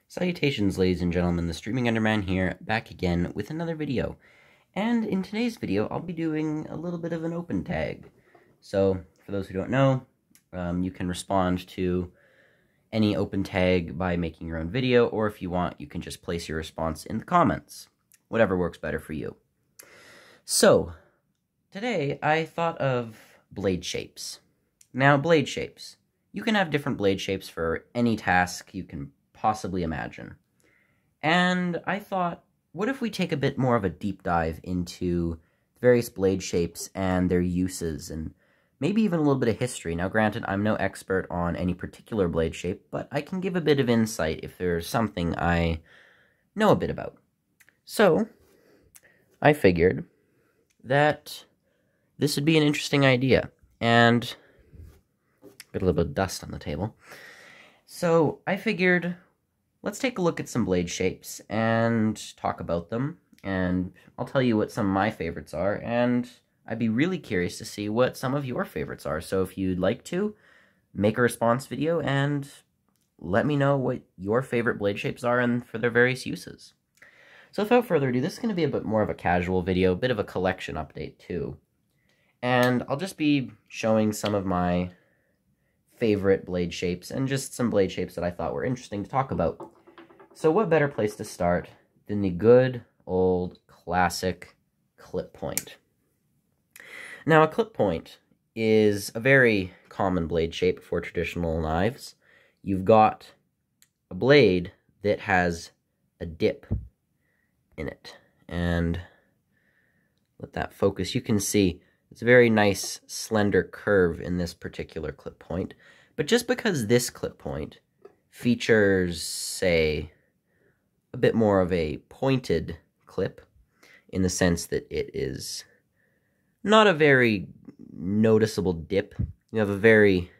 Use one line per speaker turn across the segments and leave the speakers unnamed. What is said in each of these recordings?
Salutations, ladies and gentlemen, the Streaming Enderman here, back again with another video. And in today's video, I'll be doing a little bit of an open tag. So, for those who don't know, you can respond to any open tag by making your own video, or if you want, you can just place your response in the comments. Whatever works better for you. So, today I thought of blade shapes. Now, blade shapes. You can have different blade shapes for any task you can possibly imagine. And I thought, what if we take a bit more of a deep dive into various blade shapes and their uses, and maybe even a little bit of history. Now, granted, I'm no expert on any particular blade shape, but I can give a bit of insight if there's something I know a bit about. So, I figured that this would be an interesting idea, and got a little bit of dust on the table. So, I figured, let's take a look at some blade shapes and talk about them, and I'll tell you what some of my favorites are, and I'd be really curious to see what some of your favorites are. So if you'd like to, make a response video and let me know what your favorite blade shapes are and for their various uses. So without further ado, this is going to be a bit more of a casual video, a bit of a collection update too. And I'll just be showing some of my favorite blade shapes and just some blade shapes that I thought were interesting to talk about. So what better place to start than the good old classic clip point. Now, a clip point is a very common blade shape for traditional knives. You've got a blade that has a dip in it, and let that focus. You can see it's a very nice slender curve in this particular clip point, but just because this clip point features, say, a bit more of a pointed clip, in the sense that it is not a very noticeable dip. You have a very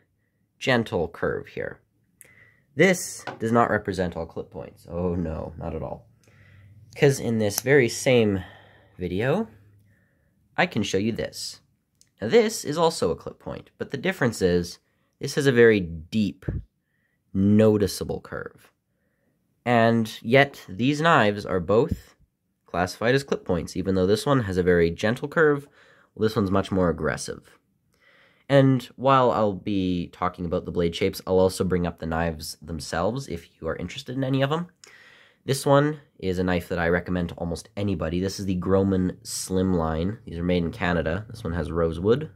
gentle curve here. This does not represent all clip points. Oh no, not at all. Because in this very same video, I can show you this. Now this is also a clip point, but the difference is this has a very deep, noticeable curve. And yet these knives are both classified as clip points, even though this one has a very gentle curve, this one's much more aggressive. And while I'll be talking about the blade shapes, I'll also bring up the knives themselves if you are interested in any of them. This one is a knife that I recommend to almost anybody. This is the Groman Slimline. These are made in Canada. This one has rosewood.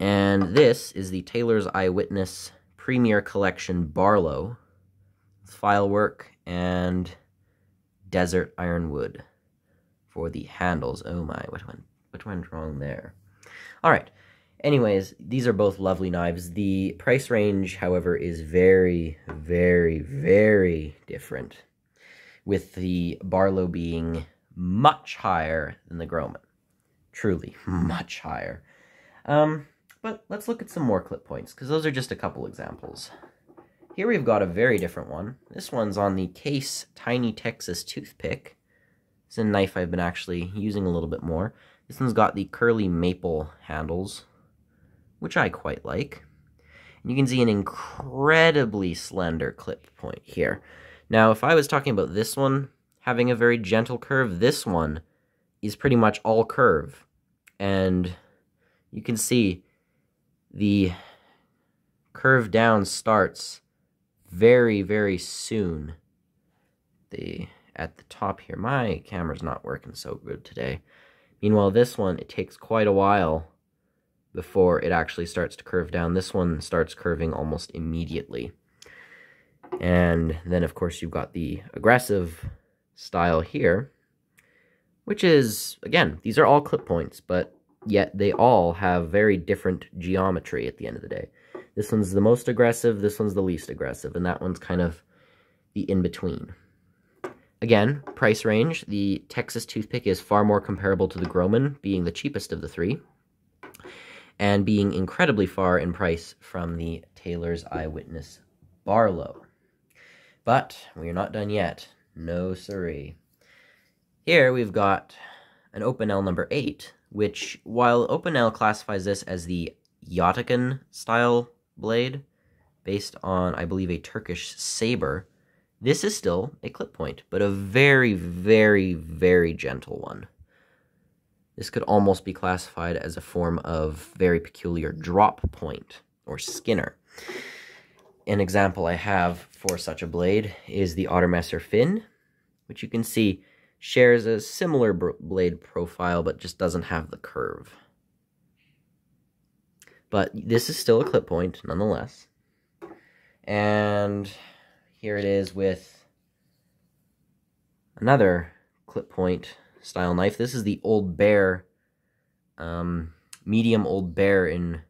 And this is the Taylor's Eyewitness Premier Collection Barlow. File work and desert ironwood for the handles. Oh my, which went wrong there? Alright, anyways, these are both lovely knives. The price range, however, is very, very, very different, with the Barlow being much higher than the Groman. Truly, much higher. But let's look at some more clip points, because those are just a couple examples. Here we've got a very different one. This one's on the Case Tiny Texas Toothpick. It's a knife I've been actually using a little bit more. This one's got the curly maple handles, which I quite like. And you can see an incredibly slender clip point here. Now, if I was talking about this one having a very gentle curve, this one is pretty much all curve. And you can see the curve down starts very, very soon. At the top here, my camera's not working so good today. Meanwhile, this one, it takes quite a while before it actually starts to curve down. This one starts curving almost immediately. And then, of course, you've got the aggressive style here, which is, again, these are all clip points, but yet they all have very different geometry at the end of the day. This one's the most aggressive, this one's the least aggressive, and that one's kind of the in-between. Again, price range, the Texas Toothpick is far more comparable to the Groman, being the cheapest of the three, and being incredibly far in price from the Taylor's Eyewitness Barlow. But we're not done yet. No siree. Here we've got an Opinel number 8, which, while Opinel classifies this as the Yatakan style blade, based on, I believe, a Turkish saber, This is still a clip point, but a very, very, very gentle one. This could almost be classified as a form of very peculiar drop point, or skinner. An example I have for such a blade is the Ottermesser Fin, which you can see shares a similar blade profile, but just doesn't have the curve. But this is still a clip point, nonetheless. And here it is with another clip point style knife. This is the Old Bear, medium Old Bear in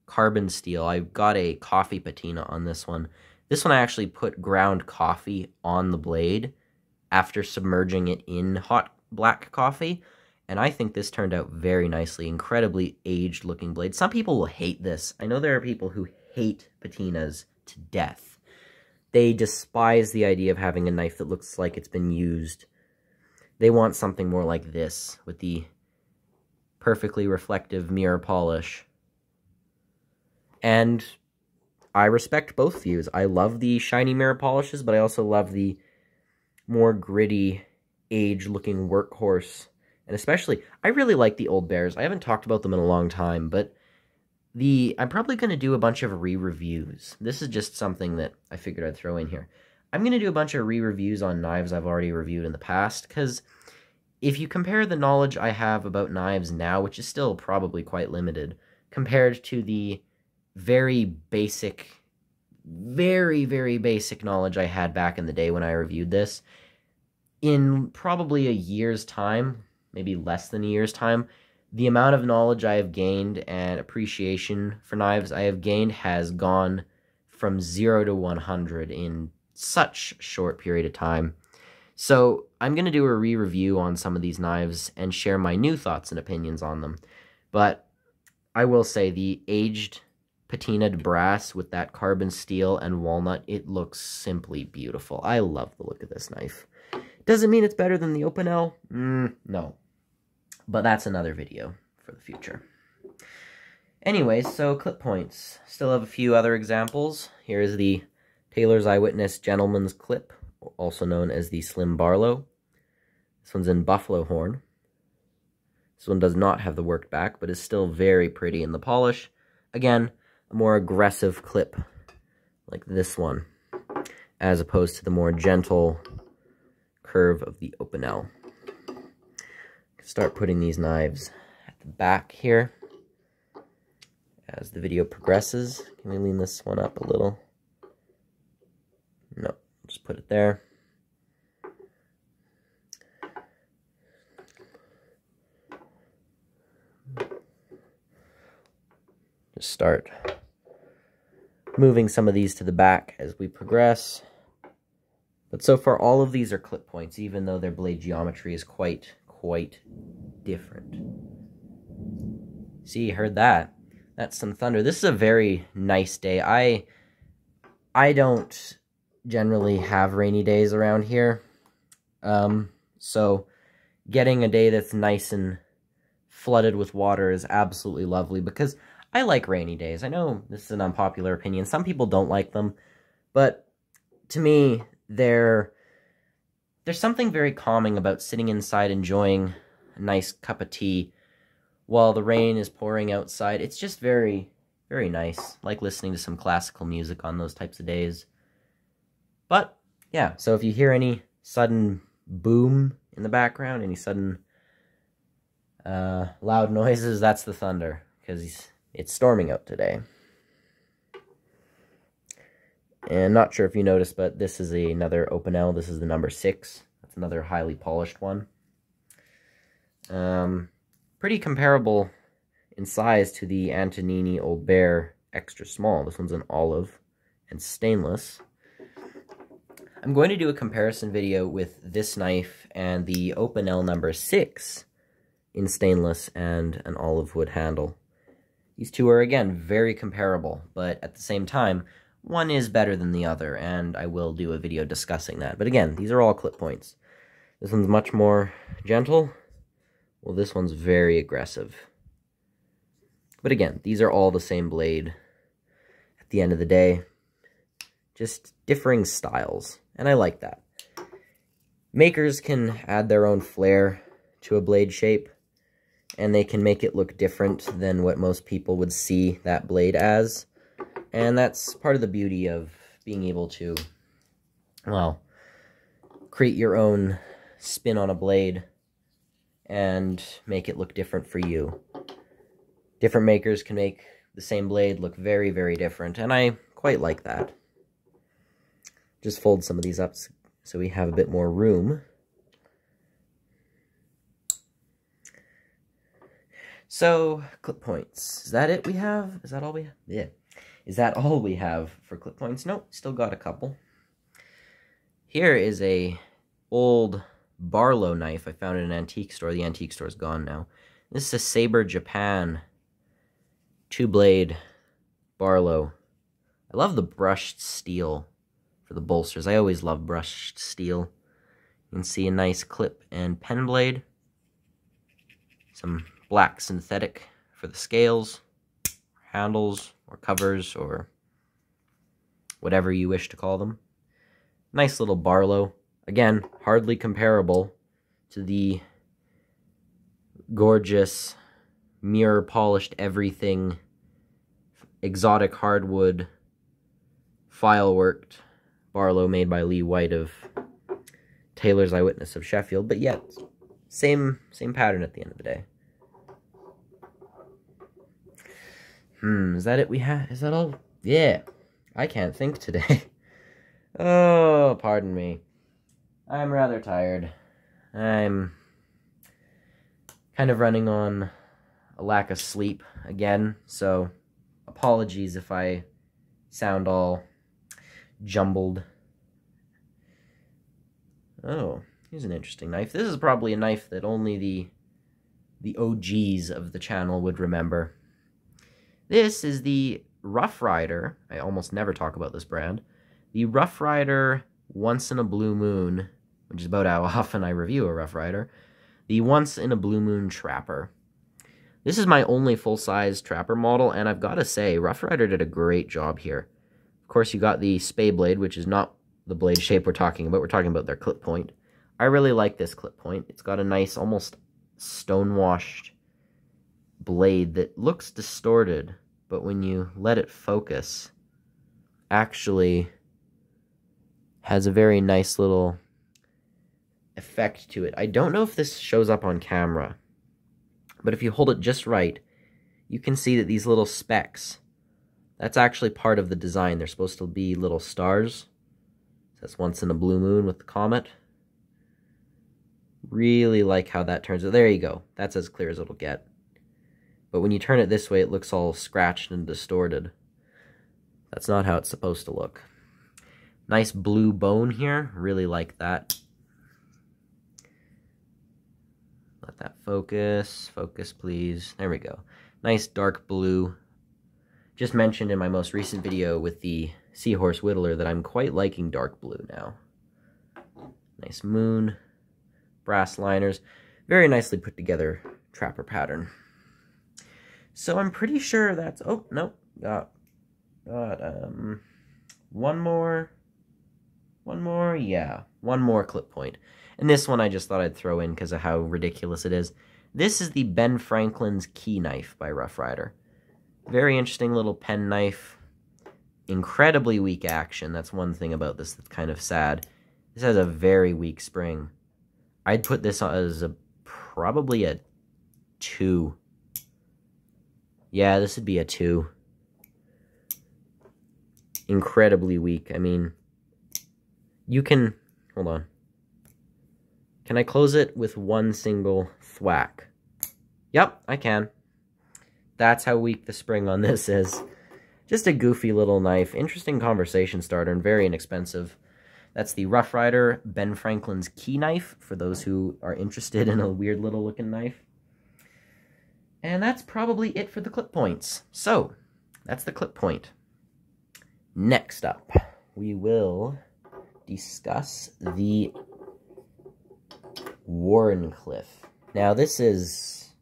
carbon steel. I've got a coffee patina on this one. This one I actually put ground coffee on the blade after submerging it in hot black coffee, and I think this turned out very nicely. Incredibly aged looking blade. Some people will hate this. I know there are people who hate patinas to death. They despise the idea of having a knife that looks like it's been used. They want something more like this, with the perfectly reflective mirror polish. And I respect both views. I love the shiny mirror polishes, but I also love the more gritty, age-looking workhorse. And especially, I really like the Old Bears. I haven't talked about them in a long time, but I'm probably going to do a bunch of re-reviews. This is just something that I figured I'd throw in here. I'm going to do a bunch of re-reviews on knives I've already reviewed in the past, because if you compare the knowledge I have about knives now, which is still probably quite limited, compared to the very basic, very, very basic knowledge I had back in the day when I reviewed this, in probably a year's time, maybe less than a year's time, the amount of knowledge I have gained and appreciation for knives I have gained has gone from 0 to 100 in such a short period of time. So I'm going to do a re-review on some of these knives and share my new thoughts and opinions on them. But I will say the aged patinaed brass with that carbon steel and walnut, it looks simply beautiful. I love the look of this knife. Doesn't mean it's better than the Opinel. No. But that's another video for the future. Anyways, so clip points. Still have a few other examples. Here is the Taylor's Eyewitness Gentleman's Clip, also known as the Slim Barlow. This one's in buffalo horn. This one does not have the worked back, but is still very pretty in the polish. Again, a more aggressive clip like this one, as opposed to the more gentle curve of the Opinel. Start putting these knives at the back here as the video progresses. Can we lean this one up a little? No, just put it there. Just start moving some of these to the back as we progress. But so far, all of these are clip points, even though their blade geometry is quite different. See, you heard that? That's some thunder. This is a very nice day. I don't generally have rainy days around here. So getting a day that's nice and flooded with water is absolutely lovely, because I like rainy days. I know this is an unpopular opinion. Some people don't like them, but to me, there's something very calming about sitting inside enjoying a nice cup of tea while the rain is pouring outside. It's just very, very nice. Like listening to some classical music on those types of days. But, yeah, so if you hear any sudden boom in the background, any sudden loud noises, that's the thunder, because it's storming out today. And not sure if you noticed, but this is another Opinel. This is the number 6. That's another highly polished one. Pretty comparable in size to the Antonini Old Bear Extra Small. This one's an olive and stainless. I'm going to do a comparison video with this knife and the Opinel number 6 in stainless and an olive wood handle. These two are, again, very comparable, but at the same time, one is better than the other, and I will do a video discussing that. But again, these are all clip points. This one's much more gentle. Well, this one's very aggressive. But again, these are all the same blade at the end of the day. Just differing styles. and I like that. Makers can add their own flair to a blade shape, and they can make it look different than what most people would see that blade as. And that's part of the beauty of being able to, well, create your own spin on a blade and make it look different for you. Different makers can make the same blade look very, very different, and I quite like that. Just fold some of these up so we have a bit more room. So, clip points. Is that it we have? Is that all we have? Yeah. Is that all we have for clip points? Nope, still got a couple. Here is a old Barlow knife I found in an antique store. The antique store's gone now. This is a Saber Japan 2-blade Barlow. I love the brushed steel for the bolsters. I always love brushed steel. You can see a nice clip and pen blade. Some black synthetic for the scales, handles, or covers, or whatever you wish to call them. Nice little Barlow. Again, hardly comparable to the gorgeous, mirror-polished everything, exotic hardwood, file-worked Barlow made by Lee White of Taylor's Eyewitness of Sheffield, but yet, same pattern at the end of the day. Is that it we have? Is that all? Yeah. I can't think today. Oh, pardon me. I'm rather tired. I'm kind of running on a lack of sleep again, so apologies if I sound all jumbled. Oh, here's an interesting knife. This is probably a knife that only the OGs of the channel would remember. This is the Rough Rider. I almost never talk about this brand. The Rough Rider Once in a Blue Moon, which is about how often I review a Rough Rider. The Once in a Blue Moon Trapper. This is my only full-size Trapper model, and I've got to say, Rough Rider did a great job here. Of course, you got the Spay blade, which is not the blade shape we're talking about. We're talking about their clip point. I really like this clip point. It's got a nice, almost stone-washed blade that looks distorted, but when you let it focus, actually has a very nice little effect to it. I don't know if this shows up on camera, but if you hold it just right, you can see that these little specks, that's actually part of the design. They're supposed to be little stars. That's Once in a Blue Moon with the comet. Really like how that turns out. There you go. That's as clear as it'll get. But when you turn it this way, it looks all scratched and distorted. That's not how it's supposed to look. Nice blue bone here. Really like that. Let that focus. Focus, please. There we go. Nice dark blue. Just mentioned in my most recent video with the Seahorse Whittler that I'm quite liking dark blue now. Nice moon. Brass liners. Very nicely put together trapper pattern. So I'm pretty sure that's... Oh, no. Got one more. Yeah. One more clip point. And this one I just thought I'd throw in because of how ridiculous it is. This is the Ben Franklin's Key Knife by Rough Rider. Very interesting little pen knife. Incredibly weak action. That's one thing about this that's kind of sad. This has a very weak spring. I'd put this as probably a 2. Yeah, this would be a 2. Incredibly weak. I mean, you can... Hold on. Can I close it with one single thwack? Yep, I can. That's how weak the spring on this is. Just a goofy little knife. Interesting conversation starter and very inexpensive. That's the Rough Rider Ben Franklin's Key Knife, for those who are interested in a weird little looking knife. And that's probably it for the clip points. So, that's the clip point. Next up, we will discuss the Wharncliffe. Now, this is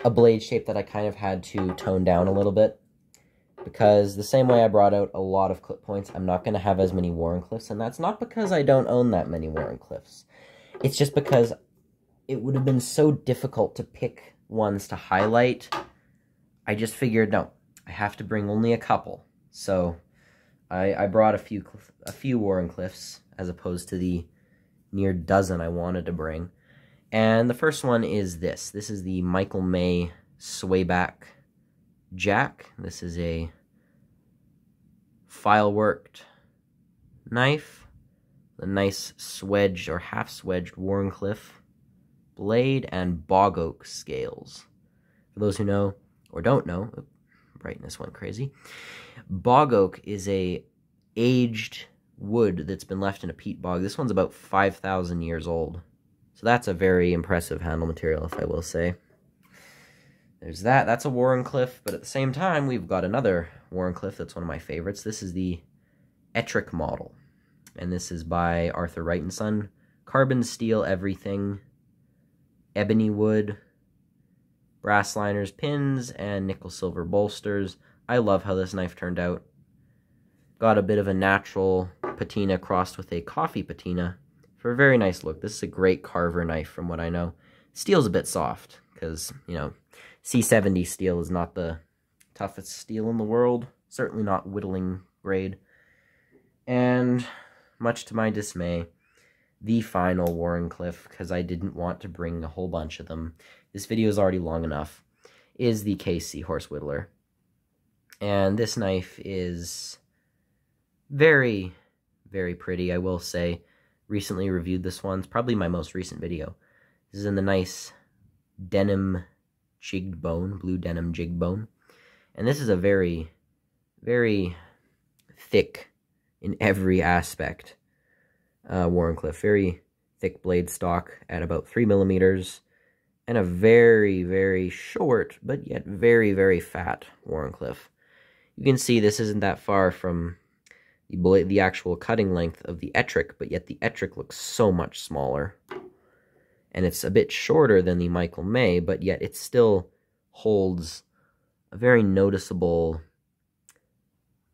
a blade shape that I kind of had to tone down a little bit. because the same way I brought out a lot of clip points, I'm not going to have as many Wharncliffes, and that's not because I don't own that many Wharncliffes. It's just because it would have been so difficult to pick ones to highlight. I just figured, no, I have to bring only a couple. So I brought a few Wharncliffes as opposed to the near dozen I wanted to bring. And the first one is this. This is the Michael May Swayback Jack. This is a file-worked knife. A nice swedged or half-swedged Wharncliffe blade and bog oak scales. For those who know or don't know, brightness went crazy. Bog oak is a aged wood that's been left in a peat bog. This one's about 5,000 years old. So that's a very impressive handle material, if I will say. There's that. That's a Wharncliffe, but at the same time, we've got another Wharncliffe that's one of my favorites. This is the Ettrick model, and this is by Arthur Wright & Son. Carbon steel everything, ebony wood, brass liners, pins, and nickel-silver bolsters. I love how this knife turned out. Got a bit of a natural patina crossed with a coffee patina for a very nice look. This is a great carver knife from what I know. Steel's a bit soft because, you know, C70 steel is not the toughest steel in the world. Certainly not whittling grade. And much to my dismay, the final Wharncliffe, because I didn't want to bring a whole bunch of them, this video is already long enough, is the KC Horse Whittler. And this knife is very, very pretty, I will say. Recently reviewed this one. It's probably my most recent video. This is in the nice denim jigged bone, blue denim jigged bone. And this is a very, very thick in every aspect Wharncliffe. Very thick blade stock at about 3 millimeters. And a very, very short, but yet very, very fat Wharncliffe. You can see this isn't that far from the actual cutting length of the Ettrick, but yet the Ettrick looks so much smaller. And it's a bit shorter than the Michael May, but yet it still holds a very noticeable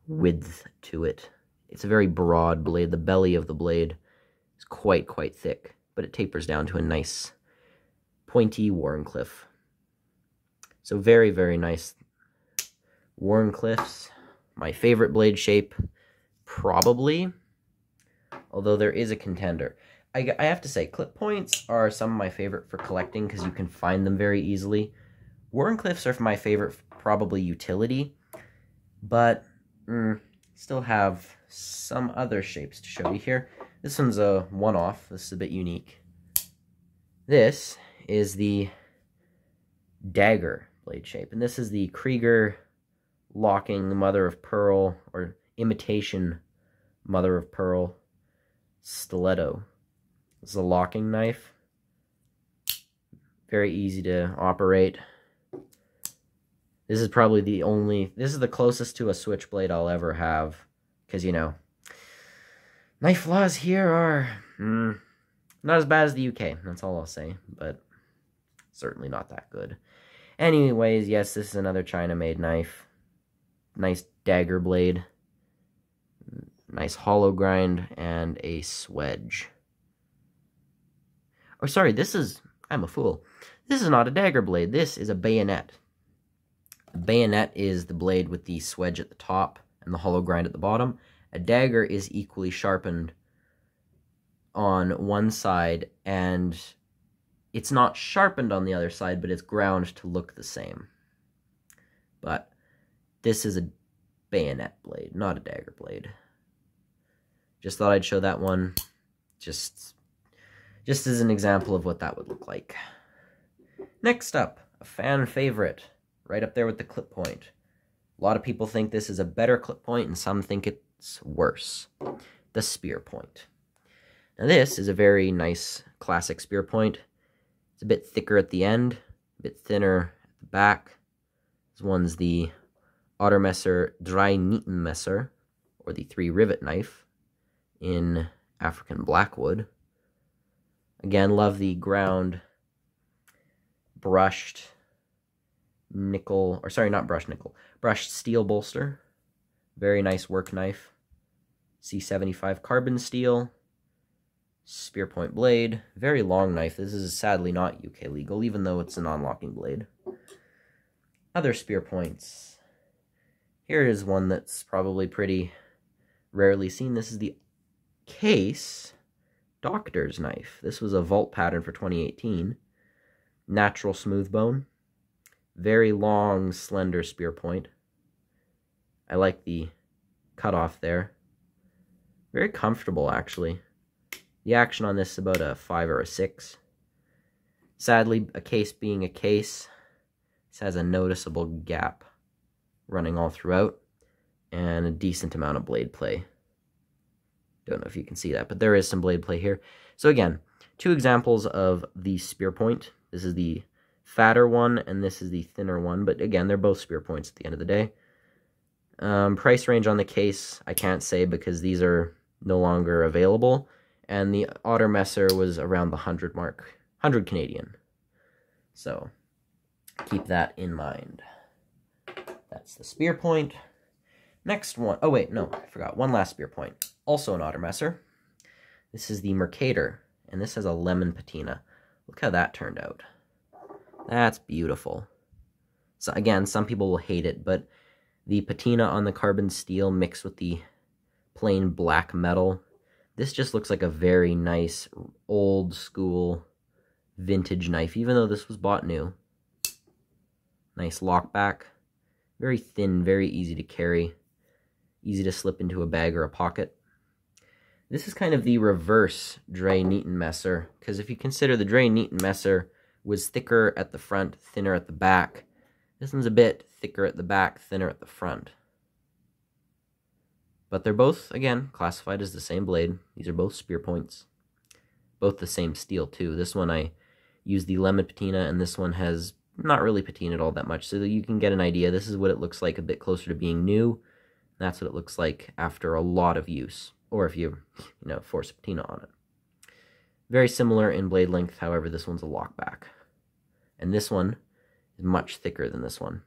width to it. It's a very broad blade. The belly of the blade is quite thick, but it tapers down to a nice pointy Wharncliffe. So very, very nice Wharncliffes. My favorite blade shape, probably, although there is a contender. I have to say, clip points are some of my favorite for collecting because you can find them very easily. Wharncliffes are my favorite, probably utility, but still have some other shapes to show you here. This one's a one-off. This is a bit unique. This is the dagger blade shape, and this is the Krieger locking mother of pearl, or imitation mother of pearl stiletto. This is a locking knife. Very easy to operate. This is probably this is the closest to a switchblade I'll ever have. Because, you know, knife flaws here are not as bad as the UK. That's all I'll say. But certainly not that good. Anyways, yes, this is another China-made knife. Nice dagger blade. Nice hollow grind. And a swedge. Or sorry, I'm a fool. This is not a dagger blade. This is a bayonet. A bayonet is the blade with the swedge at the top and the hollow grind at the bottom. A dagger is equally sharpened on one side, and it's not sharpened on the other side, but it's ground to look the same. But this is a bayonet blade, not a dagger blade. Just thought I'd show that one, just as an example of what that would look like. Next up, a fan favorite, right up there with the clip point. A lot of people think this is a better clip point, and some think it's worse. The spear point. Now this is a very nice classic spear point. It's a bit thicker at the end, a bit thinner at the back. This one's the Ottermesser Drei Nietenmesser, or the 3-rivet knife in African Blackwood. Again, love the ground brushed nickel, or sorry, not brushed nickel, brushed steel bolster. Very nice work knife. C75 carbon steel. Spear point blade. Very long knife. This is sadly not UK legal, even though it's a non-locking blade. Other spear points. Here is one that's probably pretty rarely seen. This is the Case Doctor's Knife. This was a vault pattern for 2018. Natural smooth bone. Very long, slender spear point. I like the cutoff there. Very comfortable, actually. The action on this is about a 5 or a 6. Sadly, a case being a case, this has a noticeable gap running all throughout, and a decent amount of blade play. Don't know if you can see that, but there is some blade play here. So again, 2 examples of the spear point. This is the fatter one, and this is the thinner one, but again, they're both spear points at the end of the day. Price range on the case, I can't say because these are no longer available, and the Otter Messer was around the 100 mark, 100 Canadian. So keep that in mind. That's the spear point. Next one, oh wait, no, I forgot, one last spear point. Also an Otter Messer. This is the Mercator, and this has a lemon patina. Look how that turned out. That's beautiful. So again, some people will hate it, but the patina on the carbon steel mixed with the plain black metal, this just looks like a very nice, old school, vintage knife, even though this was bought new. Nice lockback. Very thin, very easy to carry. Easy to slip into a bag or a pocket. This is kind of the reverse Dre Neaton Messer, because if you consider the Dre Neaton Messer was thicker at the front, thinner at the back, this one's a bit thicker at the back, thinner at the front. But they're both, again, classified as the same blade. These are both spear points. Both the same steel, too. This one I used the lemon patina, and this one has not really patinaed all that much, so that you can get an idea. This is what it looks like a bit closer to being new. That's what it looks like after a lot of use, or if you force a patina on it. Very similar in blade length, however, this one's a lockback. And this one is much thicker than this one.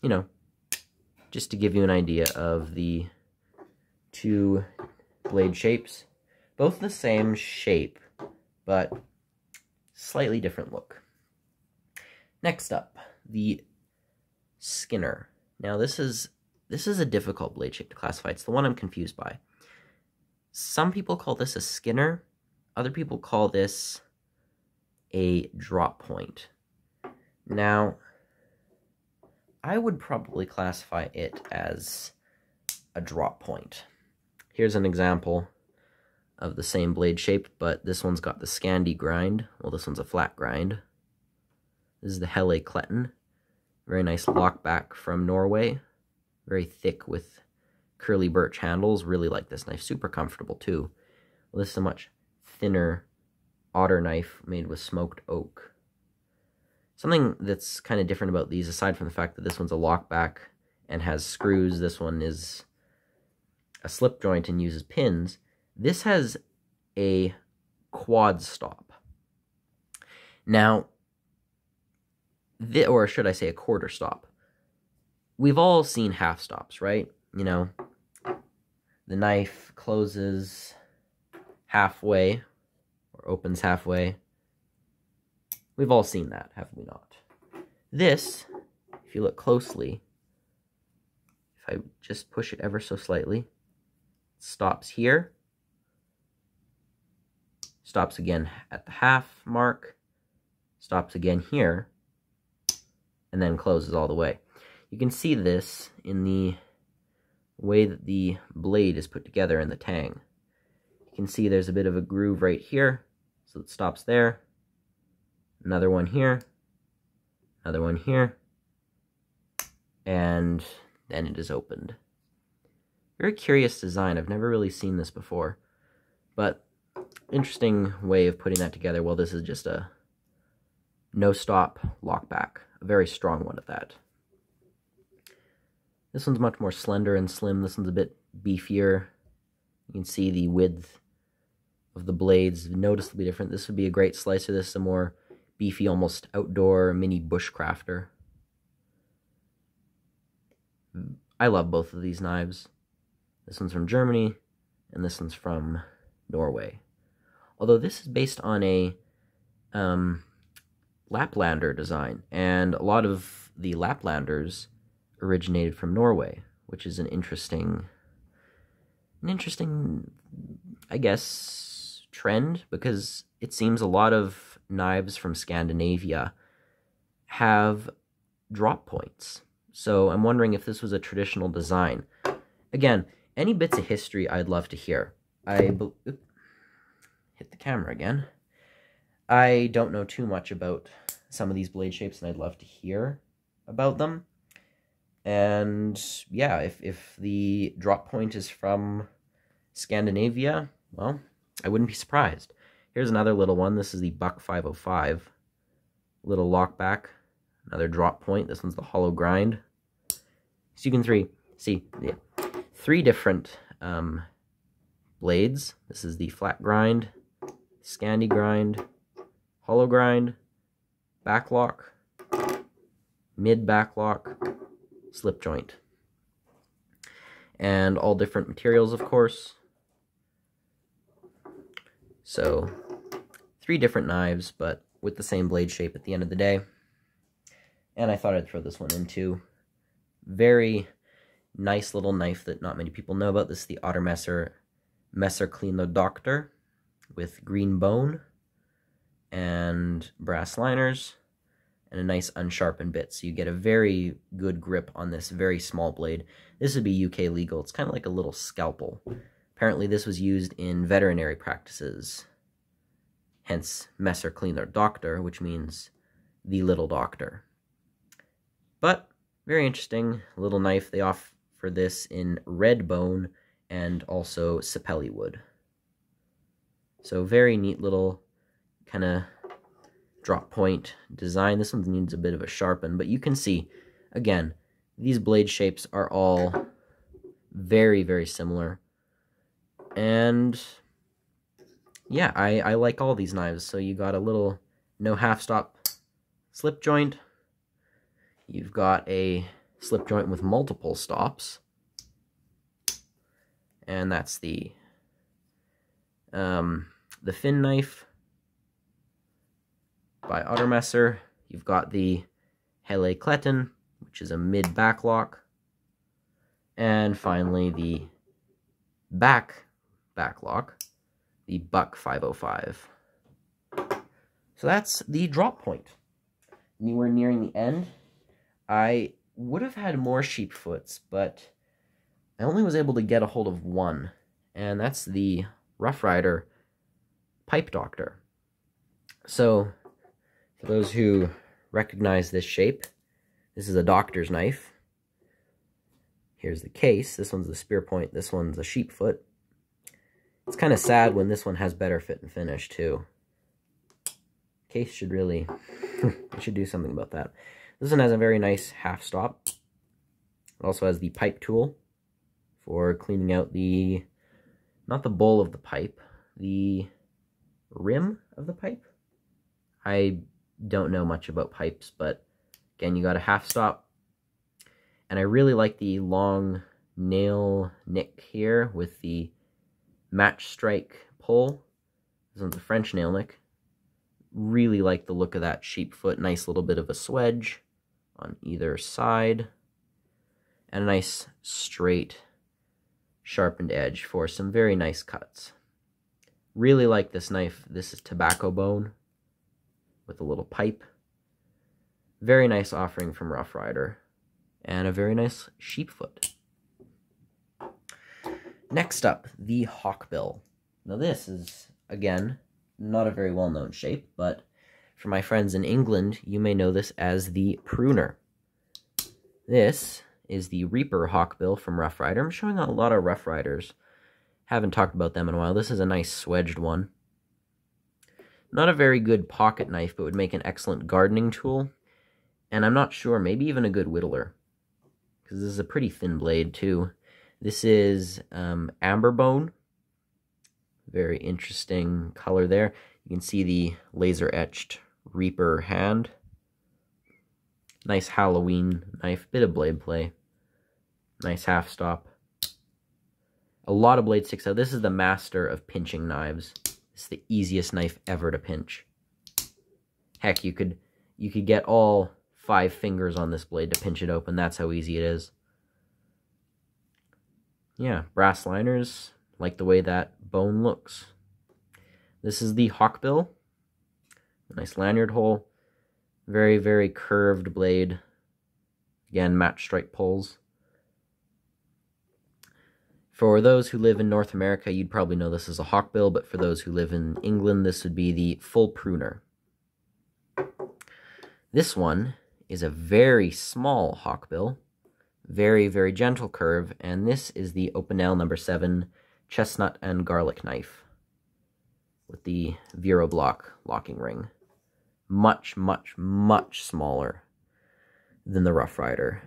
You know, just to give you an idea of the 2 blade shapes. Both the same shape, but slightly different look. Next up, the Skinner. Now this is a difficult blade shape to classify. It's the one I'm confused by. Some people call this a Skinner. Other people call this a drop point. Now, I would probably classify it as a drop point. Here's an example of the same blade shape, but this one's got the Scandi grind. Well, this one's a flat grind. This is the Helle Kletten. Very nice lockback from Norway. Very thick with curly birch handles. Really like this knife. Super comfortable too. Well, this is a much thinner otter knife made with smoked oak. Something that's kind of different about these, aside from the fact that this one's a lockback and has screws, this one is a slip joint and uses pins. This has a quad stop. Now, or should I say a quarter stop. We've all seen half stops, right? You know, the knife closes halfway or opens halfway. We've all seen that, have we not? This, if you look closely, if I just push it ever so slightly, stops here, stops again at the half mark, stops again here, and then closes all the way. You can see this in the way that the blade is put together in the tang. You can see there's a bit of a groove right here, so it stops there. Another one here, another one here, and then it is opened. Very curious design. I've never really seen this before, but interesting way of putting that together. Well, this is just a no-stop lockback, a very strong one at that. This one's much more slender and slim. This one's a bit beefier. You can see the width of the blades noticeably different. This would be a great slicer. This is a more beefy, almost outdoor mini bushcrafter. I love both of these knives. This one's from Germany, and this one's from Norway. Although this is based on a Laplander design, and a lot of the Laplanders originated from Norway, which is an interesting, I guess, trend, because it seems a lot of knives from Scandinavia have drop points. So I'm wondering if this was a traditional design. Again, any bits of history I'd love to hear. Hit the camera again. I don't know too much about some of these blade shapes, and I'd love to hear about them. And yeah, if the drop point is from Scandinavia, well, I wouldn't be surprised. Here's another little one. This is the Buck 505. Little lockback. Another drop point. This one's the hollow grind. So you can see three different blades. This is the flat grind, Scandi grind, hollow grind, backlock, mid backlock, slip joint. And all different materials, of course. So 3 different knives, but with the same blade shape at the end of the day. And I thought I'd throw this one in too. Very nice little knife that not many people know about. This is the Messerkline Doctor with green bone and brass liners and a nice unsharpened bit. So you get a very good grip on this very small blade. This would be UK legal. It's kind of like a little scalpel. Apparently this was used in veterinary practices. Hence Messerkline Doctor, which means the little doctor. But very interesting little knife. They offer this in red bone and also sapelli wood. So very neat little kind of drop point design. This one needs a bit of a sharpen, but you can see, again, these blade shapes are all very, very similar. And yeah, I like all these knives. So you got a little no half stop slip joint. You've got a slip joint with multiple stops, and that's the Finn knife by Ottermesser. You've got the Hele Kletten, which is a mid backlock, and finally the backlock, the Buck 505. So that's the drop point. We're nearing the end. I would have had more Sheepfoots, but I only was able to get a hold of one, and that's the Rough Rider Pipe Doctor. So, for those who recognize this shape, this is a doctor's knife. Here's the case. This one's the spear point. This one's a Sheepfoot. It's kind of sad when this one has better fit and finish, too. Case should really... I should do something about that. This one has a very nice half stop. It also has the pipe tool for cleaning out the, not the bowl of the pipe, the rim of the pipe. I don't know much about pipes, but again, you got a half stop. And I really like the long nail nick here with the match strike pull. This one's a French nail nick. Really like the look of that Sheepfoot. Nice little bit of a swedge on either side. And a nice straight sharpened edge for some very nice cuts. Really like this knife. This is tobacco bone with a little pipe. Very nice offering from Rough Rider. And a very nice Sheepfoot. Next up, the Hawkbill. Now this is, again, not a very well-known shape, but for my friends in England, you may know this as the Pruner. This is the Reaper Hawkbill from Rough Rider. I'm showing a lot of Rough Riders. Haven't talked about them in a while. This is a nice swedged one. Not a very good pocket knife, but would make an excellent gardening tool. And I'm not sure, maybe even a good whittler. Because this is a pretty thin blade, too. This is amber bone. Very interesting color there. You can see the laser etched Reaper hand. Nice Halloween knife, bit of blade play. Nice half stop. A lot of blade sticks out. This is the master of pinching knives. It's the easiest knife ever to pinch. Heck, you could get all 5 fingers on this blade to pinch it open. That's how easy it is. Yeah, brass liners, like the way that bone looks. This is the hawkbill. Nice lanyard hole. Very, very curved blade. Again, match strike pulls. For those who live in North America, you'd probably know this as a hawkbill, but for those who live in England, this would be the full pruner. This one is a very small hawkbill, very, very gentle curve, and this is the Opinel No. 7 chestnut and garlic knife with the Vero block locking ring. Much, much, much smaller than the Rough Rider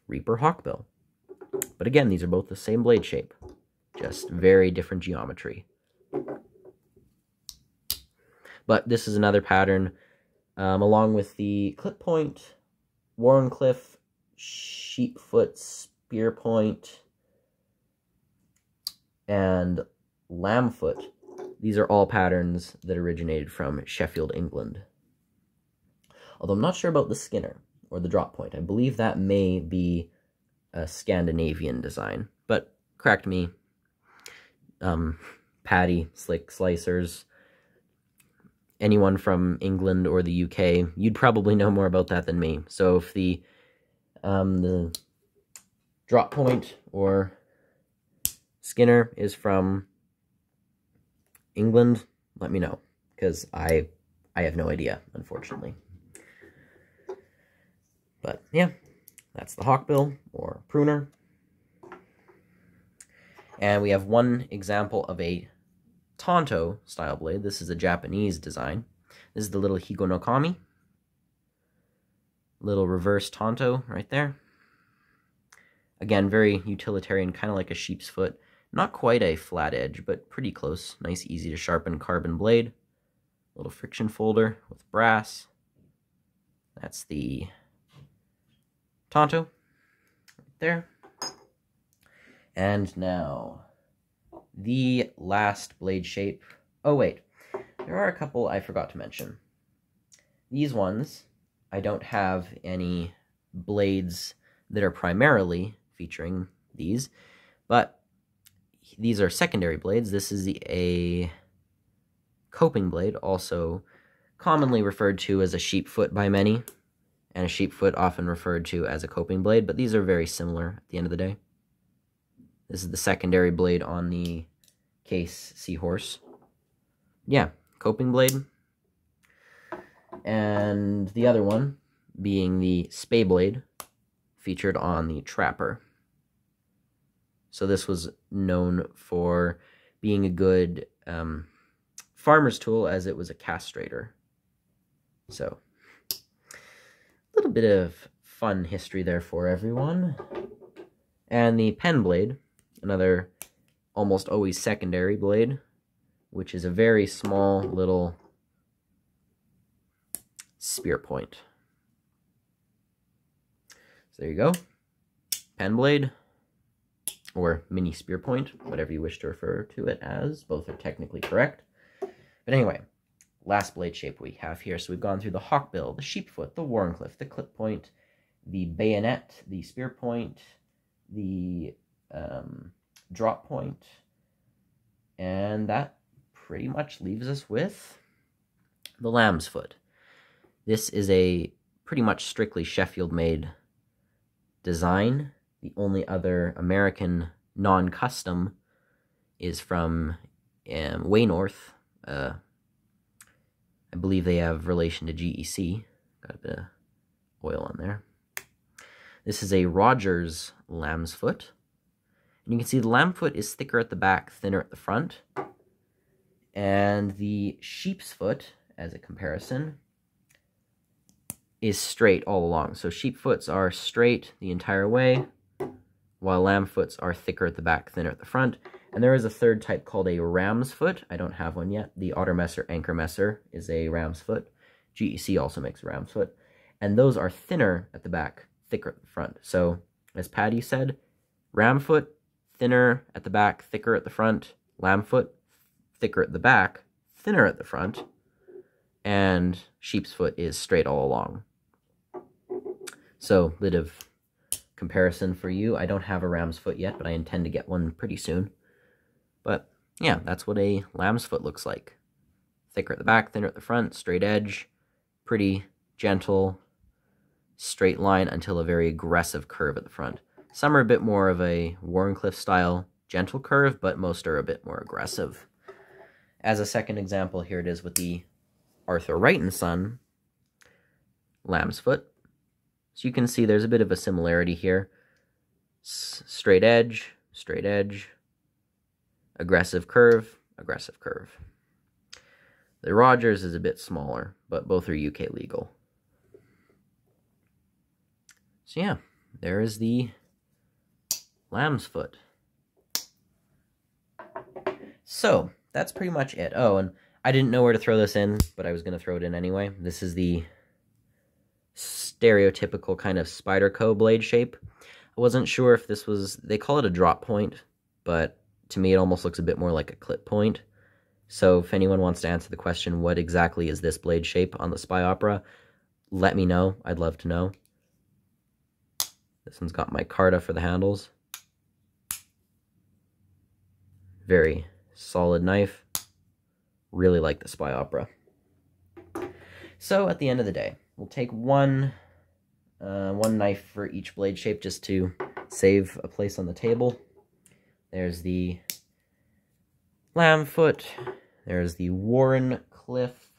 Reaper hawkbill. But again, these are both the same blade shape, just very different geometry. But this is another pattern, along with the clip point, Wharncliffe, Sheepsfoot, spear point, and lambfoot. These are all patterns that originated from Sheffield, England. Although I'm not sure about the Skinner or the drop point. I believe that may be a Scandinavian design, but correct me. Patty, slick slicers, anyone from England or the UK, you'd probably know more about that than me. So if the drop point or Skinner is from England, let me know, because I have no idea, unfortunately. But yeah, that's the hawkbill or pruner. And we have one example of a Tonto style blade. This is a Japanese design. This is the little Higo no Kami. Little reverse Tonto right there. Again, very utilitarian, kind of like a sheep's foot. Not quite a flat edge, but pretty close. Nice, easy to sharpen carbon blade. Little friction folder with brass. That's the Tonto right there. And now, the last blade shape. Oh wait, there are a couple I forgot to mention. These ones, I don't have any blades that are primarily featuring these, but these are secondary blades. This is a coping blade, also commonly referred to as a sheepfoot by many, and a sheepfoot often referred to as a coping blade, but these are very similar at the end of the day. This is the secondary blade on the Case Seahorse. Yeah, coping blade. And the other one being the Spay blade, featured on the Trapper. So this was known for being a good farmer's tool, as it was a castrator. So, a little bit of fun history there for everyone. And the pen blade, another almost always secondary blade, which is a very small little spear point. So there you go. Pen blade, or mini spear point, whatever you wish to refer to it as. Both are technically correct. But anyway, last blade shape we have here. So we've gone through the hawkbill, the sheepfoot, the Wharncliffe, the clip point, the bayonet, the spear point, the drop point, and that pretty much leaves us with the lamb's foot. This is a pretty much strictly Sheffield-made design. The only other American non-custom is from Waynorth. I believe they have relation to GEC. Got a bit of oil on there. This is a Rogers lamb's foot. And you can see the lamb foot is thicker at the back, thinner at the front. And the sheep's foot, as a comparison, is straight all along. So sheep foots are straight the entire way, while lamb foots are thicker at the back, thinner at the front. And there is a third type called a ram's foot. I don't have one yet. The Ottermesser Anchor Messer is a ram's foot. GEC also makes a ram's foot. And those are thinner at the back, thicker at the front. So, as Patty said, ram foot, thinner at the back, thicker at the front. Lamb foot, thicker at the back, thinner at the front. And sheep's foot is straight all along. So, bit of comparison for you. I don't have a ram's foot yet, but I intend to get one pretty soon. But, yeah, that's what a lamb's foot looks like. Thicker at the back, thinner at the front, straight edge, pretty gentle, straight line until a very aggressive curve at the front. Some are a bit more of a Wharncliffe style gentle curve, but most are a bit more aggressive. As a second example, here it is with the Arthur Wright & Son lamb's foot. So you can see there's a bit of a similarity here. Straight edge, aggressive curve, aggressive curve. The Rogers is a bit smaller, but both are UK legal. So yeah, there is the lamb's foot. So, that's pretty much it. Oh, and I didn't know where to throw this in, but I was going to throw it in anyway. This is the stereotypical kind of Spyderco blade shape. I wasn't sure if this was, they call it a drop point, but to me it almost looks a bit more like a clip point. So if anyone wants to answer the question, what exactly is this blade shape on the Spy Opera, let me know. I'd love to know. This one's got micarta for the handles. Very solid knife. Really like the Spy Opera. So at the end of the day, we'll take one knife for each blade shape just to save a place on the table. There's the lamb foot. There's the Wharncliffe.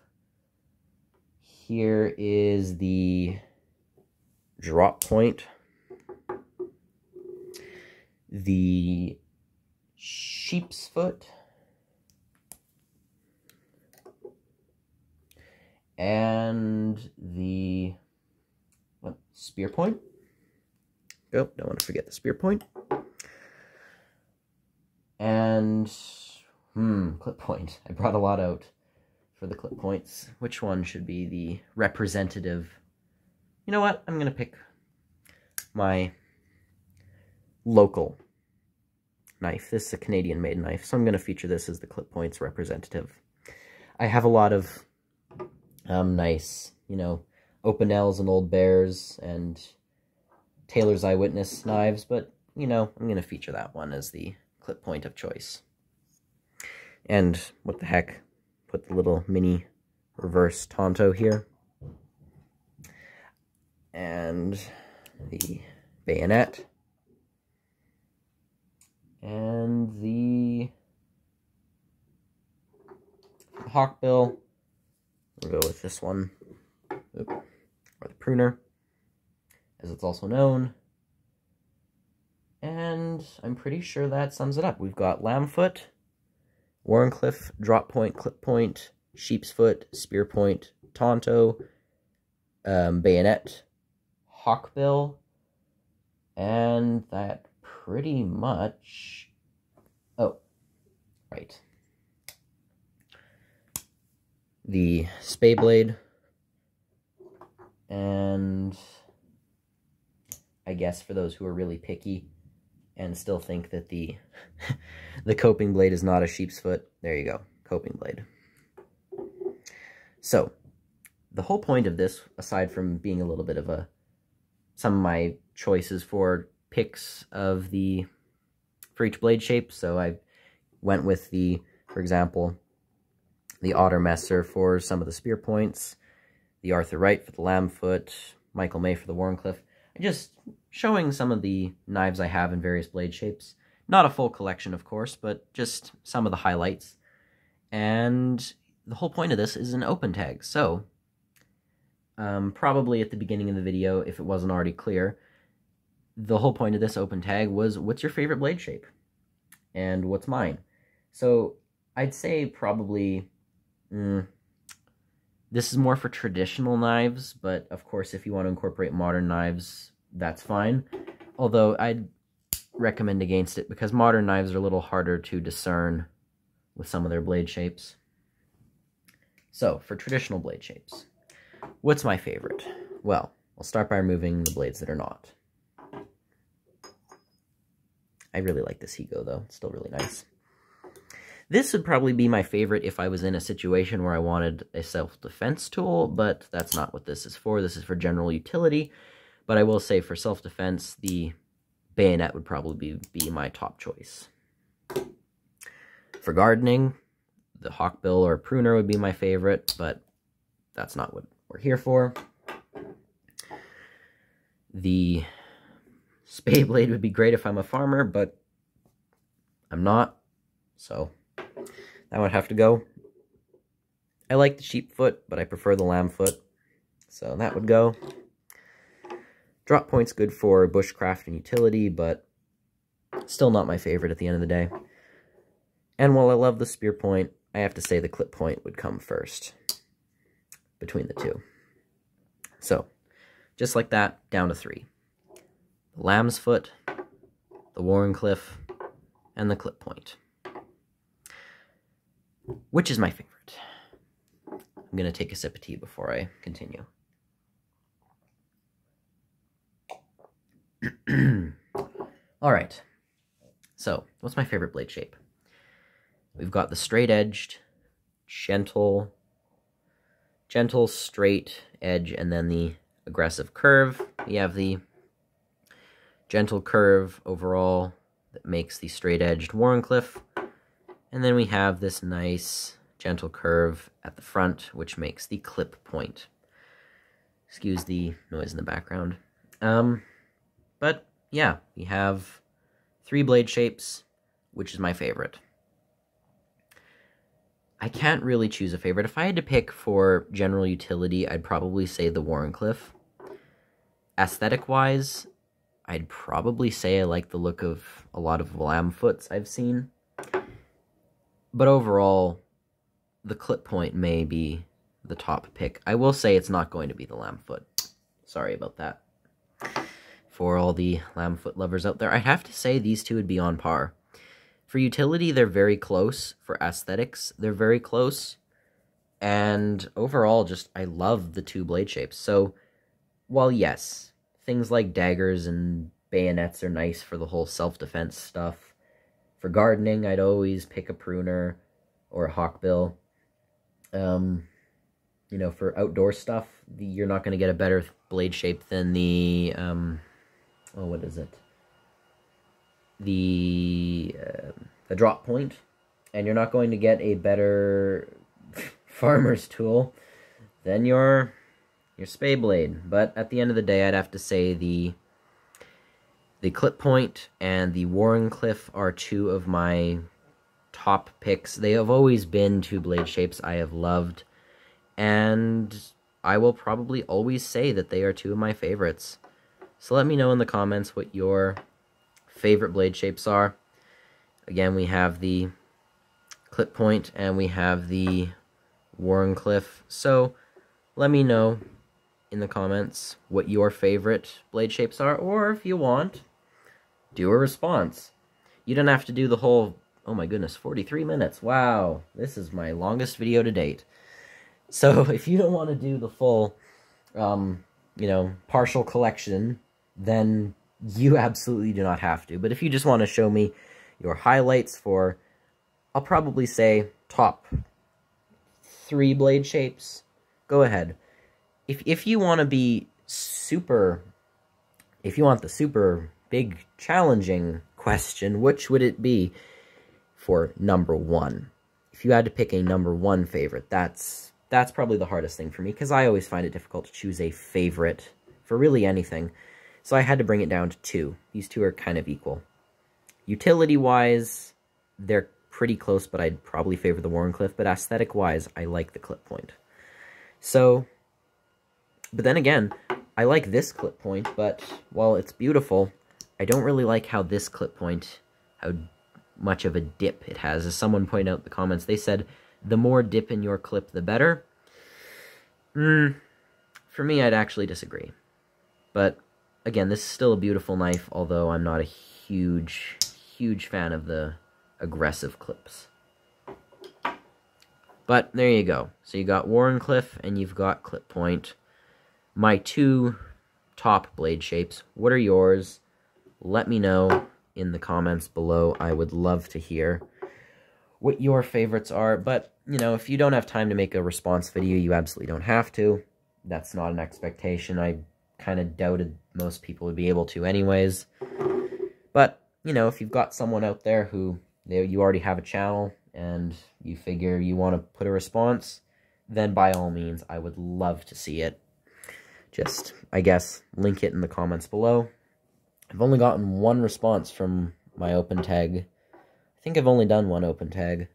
Here is the drop point. The Sheepsfoot. And the spear point. Oh, don't want to forget the spear point. And clip point. I brought a lot out for the clip points. Which one should be the representative? You know what? I'm going to pick my local knife. This is a Canadian-made knife, so I'm going to feature this as the clip points representative. I have a lot of nice, Opinels and Old Bears and Taylor's Eyewitness knives, but, I'm going to feature that one as the clip point of choice. And, what the heck, put the little mini reverse Tonto here. And the bayonet. And the hawkbill. We'll go with this one, or the pruner, as it's also known. And I'm pretty sure that sums it up. We've got lambfoot, Wharncliffe, drop point, clip point, sheepsfoot, spear point, Tonto, bayonet, hawkbill, and that pretty much... Oh, right. The spay blade, and I guess for those who are really picky and still think that the the coping blade is not a sheep's foot, there you go, coping blade. So, the whole point of this, aside from being a little bit of some of my choices for picks of for each blade shape, so I went with for example, the Ottermesser for some of the spear points, the Arthur Wright for the lamb foot, Michael May for the Wharncliffe. Just showing some of the knives I have in various blade shapes. Not a full collection, of course, but just some of the highlights. And the whole point of this is an open tag. So, probably at the beginning of the video, if it wasn't already clear, the whole point of this open tag was, what's your favorite blade shape? And what's mine? So, I'd say probably... this is more for traditional knives, but of course if you want to incorporate modern knives, that's fine. Although I'd recommend against it because modern knives are a little harder to discern with some of their blade shapes. So, for traditional blade shapes, what's my favorite? Well, I'll start by removing the blades that are not. I really like this Higo, though. It's still really nice. This would probably be my favorite if I was in a situation where I wanted a self-defense tool, but that's not what this is for. This is for general utility. But I will say for self-defense, the bayonet would probably be my top choice. For gardening, the hawkbill or pruner would be my favorite, but that's not what we're here for. The spade blade would be great if I'm a farmer, but I'm not, so that would have to go. I like the sheepfoot, but I prefer the lambfoot, so that would go. Drop point's good for bushcraft and utility, but still not my favorite at the end of the day. And while I love the spear point, I have to say the clip point would come first between the two. So, just like that, down to 3. The lamb's foot, the Wharncliffe, and the clip point. Which is my favorite? I'm going to take a sip of tea before I continue. Alright, so what's my favorite blade shape? We've got the straight-edged, gentle, straight edge, and then the aggressive curve. We have the gentle curve overall that makes the straight-edged Wharncliffe, and then we have this nice gentle curve at the front, which makes the clip point. Excuse the noise in the background. But yeah, we have 3 blade shapes, which is my favorite. I can't really choose a favorite. If I had to pick for general utility, I'd probably say the Wharncliffe. Aesthetic-wise, I'd probably say I like the look of a lot of lambfoots I've seen. But overall, the clip point may be the top pick. I will say it's not going to be the lambfoot. Sorry about that. For all the lambfoot lovers out there, I'd have to say these two would be on par. For utility, they're very close. For aesthetics, they're very close. And overall, just, I love the 2 blade shapes. So, while yes, things like daggers and bayonets are nice for the whole self-defense stuff, for gardening, I'd always pick a pruner or a hawkbill. You know, for outdoor stuff, you're not going to get a better blade shape than the, oh, what is it? The drop point, and you're not going to get a better farmer's tool than your spade blade. But at the end of the day, I'd have to say the clip point and the Wharncliffe are 2 of my top picks. They have always been 2 blade shapes I have loved, and I will probably always say that they are 2 of my favorites. So let me know in the comments what your favorite blade shapes are. Again, we have the clip point and we have the Wharncliffe. So let me know in the comments what your favorite blade shapes are, or if you want, do a response. You don't have to do the whole, oh my goodness, 43 minutes. Wow, this is my longest video to date. So if you don't want to do the full, you know, partial collection, then you absolutely do not have to. But if you just want to show me your highlights for, I'll probably say top 3 blade shapes, go ahead. If you want to be super, if you want the super big challenging question, which would it be for number 1? If you had to pick a number 1 favorite, that's probably the hardest thing for me, because I always find it difficult to choose a favorite for really anything. So I had to bring it down to 2. These 2 are kind of equal. Utility-wise, they're pretty close, but I'd probably favor the Wharncliffe. But aesthetic-wise, I like the clip point. So, but then again, I like this clip point, but while it's beautiful, I don't really like how this clip point, how much of a dip it has. As someone pointed out in the comments, they said, the more dip in your clip, the better. For me, I'd actually disagree. But again, this is still a beautiful knife, although I'm not a huge, huge fan of the aggressive clips. But there you go. So you got Wharncliffe and you've got Clip Point. My two top blade shapes. What are yours? Let me know in the comments below. I would love to hear what your favorites are. But, you know, if you don't have time to make a response video, you absolutely don't have to. That's not an expectation. I kind of doubted most people would be able to anyways. But, you know, if you've got someone out there who you already have a channel and you figure you want to put a response, then by all means, I would love to see it. Just, I guess, link it in the comments below. I've only gotten one response from my open tag. I think I've only done one open tag.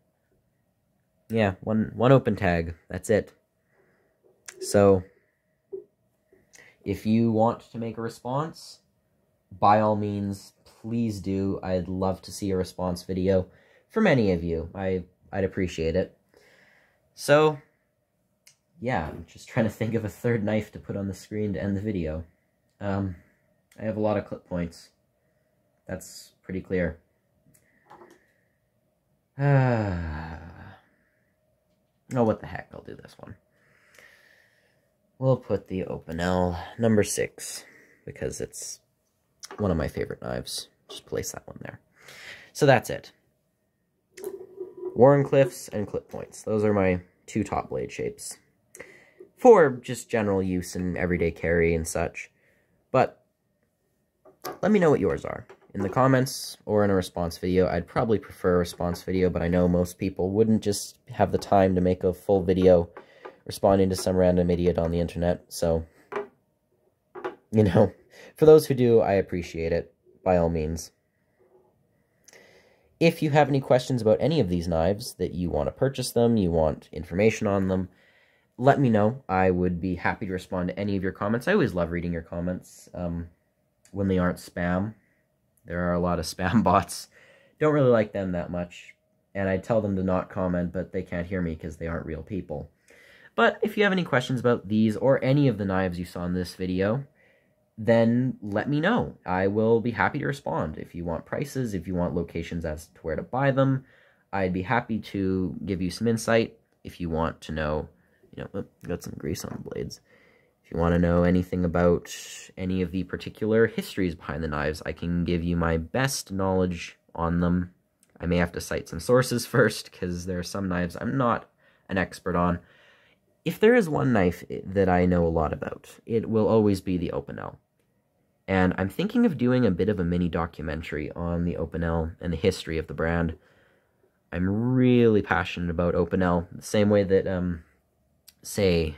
Yeah, one open tag. That's it. So, if you want to make a response, by all means, please do. I'd love to see a response video from any of you. I'd appreciate it. So, yeah, I'm just trying to think of a third knife to put on the screen to end the video. I have a lot of clip points. That's pretty clear. Oh, what the heck, I'll do this one. We'll put the Opinel number 6, because it's one of my favorite knives. Just place that one there. So that's it. Wharncliffes and Clip Points. Those are my two top blade shapes. For just general use and everyday carry and such. But let me know what yours are in the comments or in a response video. I'd probably prefer a response video, but I know most people wouldn't just have the time to make a full video responding to some random idiot on the internet. So, you know, for those who do, I appreciate it, by all means. If you have any questions about any of these knives, that you want to purchase them, you want information on them, let me know. I would be happy to respond to any of your comments. I always love reading your comments when they aren't spam. There are a lot of spam bots. Don't really like them that much. And I tell them to not comment, but they can't hear me because they aren't real people. But if you have any questions about these or any of the knives you saw in this video, then let me know. I will be happy to respond. If you want prices, if you want locations as to where to buy them, I'd be happy to give you some insight. If you want to know, you know, got some grease on the blades. If you want to know anything about any of the particular histories behind the knives, I can give you my best knowledge on them. I may have to cite some sources first, because there are some knives I'm not an expert on. If there is one knife that I know a lot about, it will always be the Opinel. And I'm thinking of doing a bit of a mini documentary on the Opinel and the history of the brand. I'm really passionate about Opinel, the same way that, say,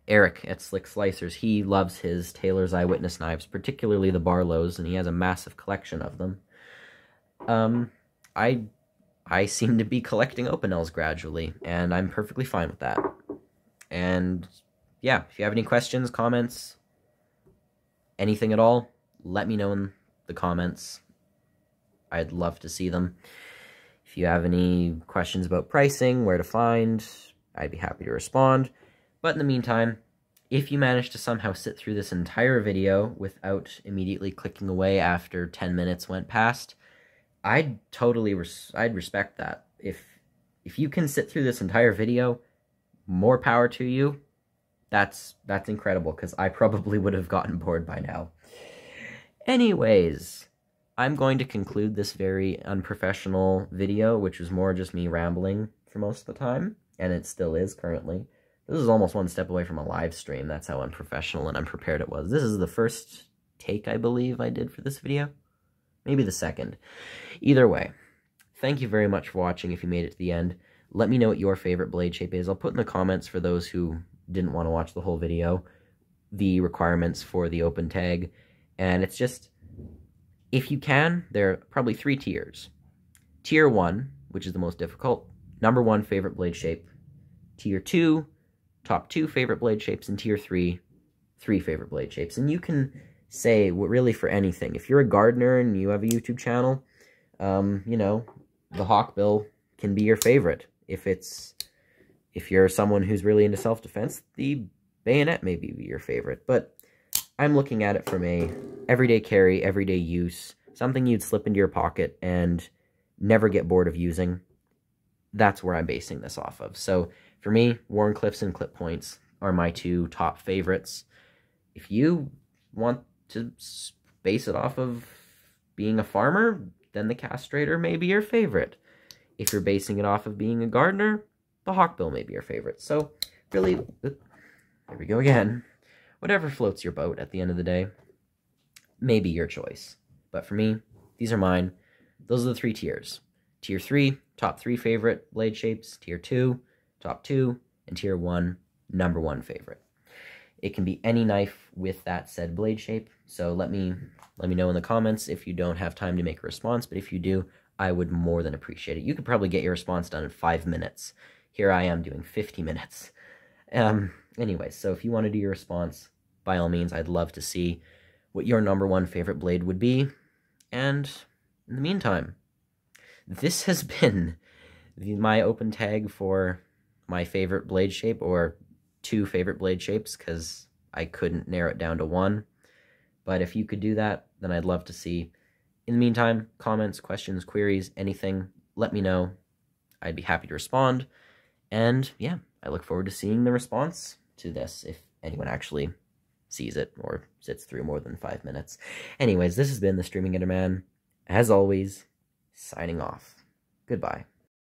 Eric at Slick Slicers, he loves his Taylor's Eyewitness knives, particularly the Barlows, and he has a massive collection of them. I seem to be collecting Opinels gradually, and I'm perfectly fine with that. And yeah, if you have any questions, comments, anything at all, let me know in the comments. I'd love to see them. If you have any questions about pricing, where to find, I'd be happy to respond. But in the meantime, if you manage to somehow sit through this entire video without immediately clicking away after 10 minutes went past, I'd respect that. If you can sit through this entire video, more power to you. That's incredible, because I probably would have gotten bored by now. Anyways, I'm going to conclude this very unprofessional video, which was more just me rambling for most of the time, and it still is currently. This is almost one step away from a live stream. That's how unprofessional and unprepared it was. This is the first take, I believe, I did for this video. Maybe the second. Either way, thank you very much for watching if you made it to the end. Let me know what your favorite blade shape is. I'll put in the comments, for those who didn't want to watch the whole video, the requirements for the open tag. And it's just, if you can, there are probably 3 tiers. Tier 1, which is the most difficult, number 1 favorite blade shape. Tier 2, top 2 favorite blade shapes. And Tier 3, 3 favorite blade shapes. And you can say, really, for anything. If you're a gardener and you have a YouTube channel, you know, the Hawkbill can be your favorite. If you're someone who's really into self-defense, the bayonet may be your favorite. But I'm looking at it from a everyday carry, everyday use, something you'd slip into your pocket and never get bored of using. That's where I'm basing this off of. So for me, Wharncliffes and Clip Points are my two top favorites. If you want to base it off of being a farmer, then the Castrator may be your favorite. If you're basing it off of being a gardener, the Hawkbill may be your favorite. So really, here we go again. Whatever floats your boat at the end of the day may be your choice. But for me, these are mine. Those are the three tiers. Tier 3, top 3 favorite blade shapes. Tier 2, top 2. And Tier 1, number 1 favorite. It can be any knife with that said blade shape. So let me know in the comments if you don't have time to make a response. But if you do, I would more than appreciate it. You could probably get your response done in 5 minutes. Here I am doing 50 minutes. Anyways, so if you want to do your response, by all means, I'd love to see what your number 1 favorite blade would be. And in the meantime, this has been my open tag for my favorite blade shape, or 2 favorite blade shapes, because I couldn't narrow it down to 1. But if you could do that, then I'd love to see. In the meantime, comments, questions, queries, anything, let me know. I'd be happy to respond. And yeah, I look forward to seeing the response to this, if anyone actually sees it or sits through more than 5 minutes. Anyways, this has been the Streaming Enderman, as always, signing off. Goodbye.